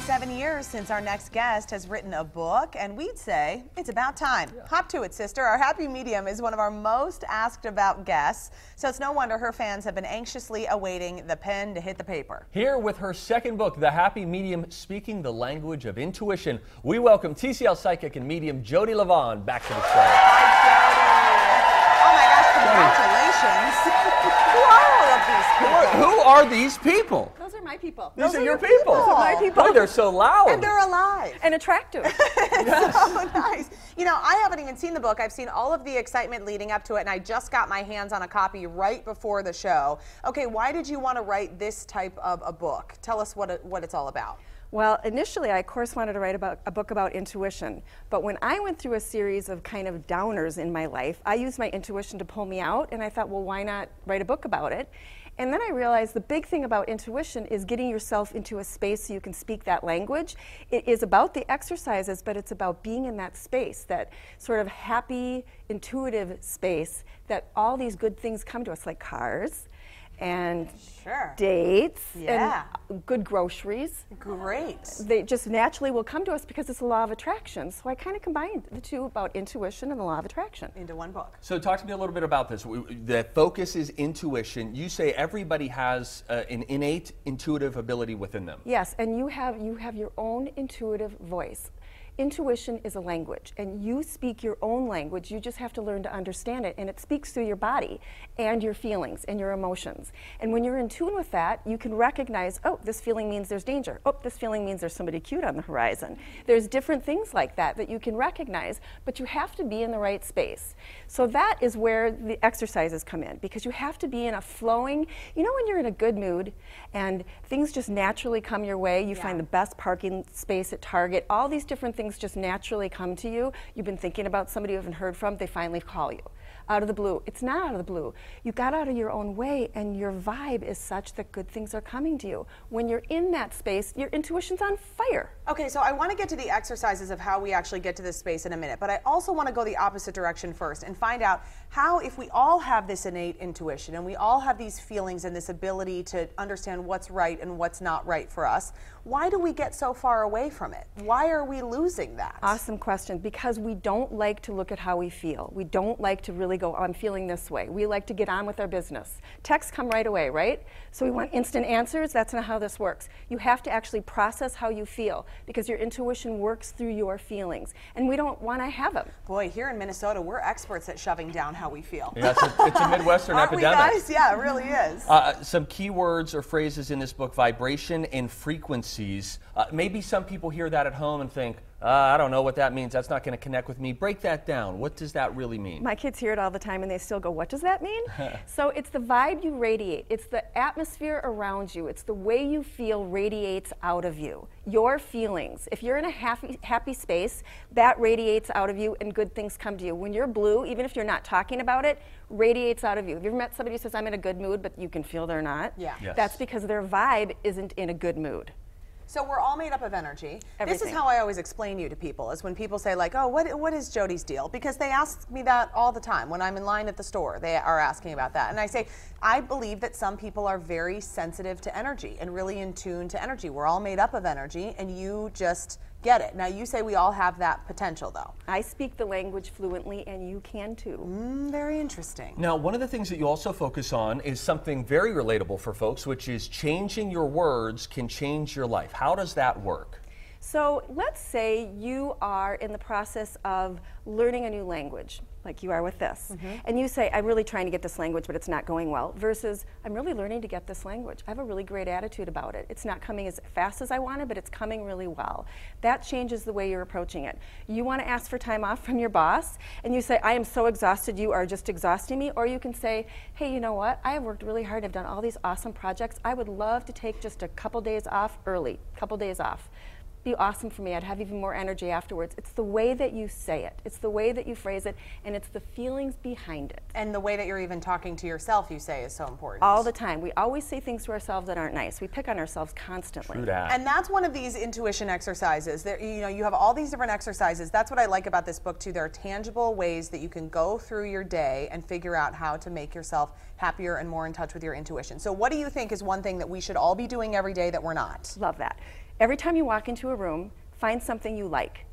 7 years since our next guest has written a book, and we'd say it's about time. Yeah. Hop to it, sister. Our happy medium is one of our most asked about guests, so it's no wonder her fans have been anxiously awaiting the pen to hit the paper. Here with her second book, The Happy Medium, Speaking the Language of Intuition, we welcome TCL psychic and medium Jody Levon back to the show. Hi, Jody. Oh my gosh, congratulations. Who are all of these people? Who are these people? Those are my people. These are your people. Those are my people. Boy, they're so loud. And they're alive. And attractive. It's so nice. You know, I haven't even seen the book. I've seen all of the excitement leading up to it, and I just got my hands on a copy right before the show. Okay, why did you want to write this type of a book? Tell us what it's all about. Well, initially, I, of course, wanted to write a book about intuition. But when I went through a series of kind of downers in my life, I used my intuition to pull me out, and I thought, well, why not write a book about it? And then I realized the big thing about intuition is getting yourself into a space so you can speak that language. It is about the exercises, but it's about being in that space, that sort of happy, intuitive space that all these good things come to us, like cars and dates and good groceries. Great. They just naturally will come to us because it's the law of attraction. So I kind of combined the two about intuition and the law of attraction into one book. So talk to me a little bit about this. The focus is intuition. You say everybody has an innate intuitive ability within them. Yes, and you have your own intuitive voice. Intuition is a language, and you speak your own language. You just have to learn to understand it, and it speaks through your body and your feelings and your emotions. And when you're in tune with that, you can recognize, oh, this feeling means there's danger. Oh, this feeling means there's somebody cute on the horizon. There's different things like that you can recognize, but you have to be in the right space. So that is where the exercises come in, because you have to be in a flowing, you know when you're in a good mood and things just naturally come your way, you find the best parking space at Target, all these different things just naturally come to you. You've been thinking about somebody you haven't heard from, they finally call you. Out of the blue. It's not out of the blue. You got out of your own way, and your vibe is such that good things are coming to you. When you're in that space, your intuition's on fire. Okay, so I want to get to the exercises of how we actually get to this space in a minute, but I also want to go the opposite direction first and find out how, if we all have this innate intuition and we all have these feelings and this ability to understand what's right and what's not right for us, why do we get so far away from it? Why are we losing that? Awesome question. Because we don't like to look at how we feel. We don't like to really go, oh, I'm feeling this way. We like to get on with our business. Texts come right away, right? So we want instant answers. That's not how this works. You have to actually process how you feel, because your intuition works through your feelings, and we don't want to have them. Boy, here in Minnesota, we're experts at shoving down how we feel. Yeah, it's a Midwestern Aren't epidemic. We guys? Yeah, it really is. Some key words or phrases in this book: vibration and frequencies. Maybe some people hear that at home and think, I don't know what that means. That's not going to connect with me. Break that down. What does that really mean? My kids hear it all the time, and they still go, what does that mean? So it's the vibe you radiate. It's the atmosphere around you. It's the way you feel radiates out of you. Your feelings. If you're in a happy space, that radiates out of you, and good things come to you. When you're blue, even if you're not talking about it, radiates out of you. Have you ever met somebody who says, I'm in a good mood, but you can feel they're not? Yeah. Yes. That's because their vibe isn't in a good mood. So we're all made up of energy. Everything. This is how I always explain you to people, is when people say like, oh, what is Jody's deal? Because they ask me that all the time. When I'm in line at the store, they are asking about that. And I say, I believe that some people are very sensitive to energy and really in tune to energy. We're all made up of energy, and you just get it. Now, you say we all have that potential, though. I speak the language fluently, and you can too. Very interesting. Now, one of the things that you also focus on is something very relatable for folks, which is changing your words can change your life. How does that work? So let's say you are in the process of learning a new language, like you are with this, and you say, I'm really trying to get this language, but it's not going well, versus I'm really learning to get this language. I have a really great attitude about it. It's not coming as fast as I wanted, but it's coming really well. That changes the way you're approaching it. You want to ask for time off from your boss, and you say, I am so exhausted, you are just exhausting me, or you can say, hey, you know what, I have worked really hard, I've done all these awesome projects, I would love to take just a couple days off early, couple days off. Be awesome for me. I'd have even more energy afterwards. It's the way that you say it. It's the way that you phrase it, and it's the feelings behind it. And the way that you're even talking to yourself, you say, is so important. All the time. We always say things to ourselves that aren't nice. We pick on ourselves constantly. True that. And that's one of these intuition exercises. There, you know, you have all these different exercises. That's what I like about this book too. There are tangible ways that you can go through your day and figure out how to make yourself happier and more in touch with your intuition. So what do you think is one thing that we should all be doing every day that we're not? Love that. Every time you walk into a room, find something you like.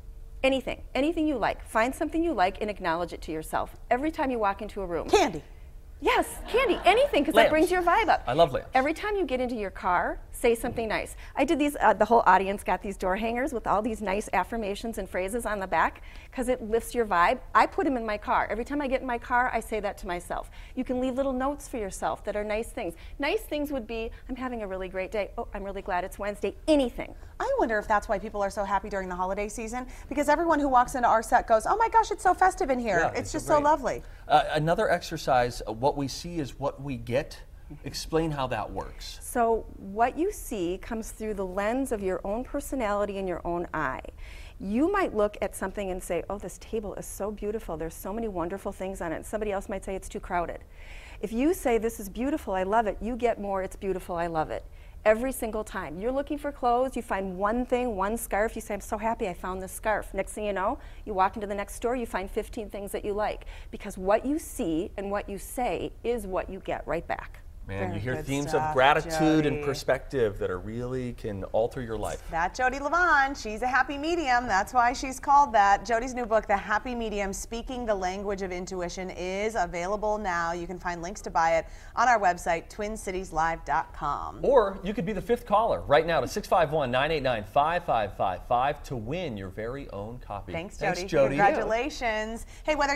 Anything you like. Find something you like and acknowledge it to yourself. Every time you walk into a room. Candy. Yes, candy, anything, because that brings your vibe up. I love lamps. Every time you get into your car, say something nice. I did these, the whole audience got these door hangers with all these nice affirmations and phrases on the back, because it lifts your vibe. I put them in my car. Every time I get in my car, I say that to myself. You can leave little notes for yourself that are nice things. Nice things would be, I'm having a really great day. Oh, I'm really glad it's Wednesday. Anything. I wonder if that's why people are so happy during the holiday season, because everyone who walks into our set goes, oh my gosh, it's so festive in here. Yeah, it's just great. so lovely. Another exercise, what we see is what we get. Explain how that works. So what you see comes through the lens of your own personality and your own eye. You might look at something and say, oh, this table is so beautiful. There's so many wonderful things on it. Somebody else might say it's too crowded. If you say, this is beautiful, I love it, you get more, it's beautiful, I love it. Every single time. You're looking for clothes, you find one thing, one scarf, you say, I'm so happy I found this scarf. Next thing you know, you walk into the next store, you find 15 things that you like. Because what you see and what you say is what you get right back. Man, Very you hear good themes stuff, of gratitude and Jody. perspective that are really can alter your life. That Jody Levon, she's a happy medium. That's why she's called that. Jody's new book, The Happy Medium, Speaking the Language of Intuition, is available now. You can find links to buy it on our website, TwinCitiesLive.com. Or you could be the fifth caller right now to 651-989-5555 to win your very own copy. Thanks, Jody. Thanks, Jody. Congratulations. Hey, whether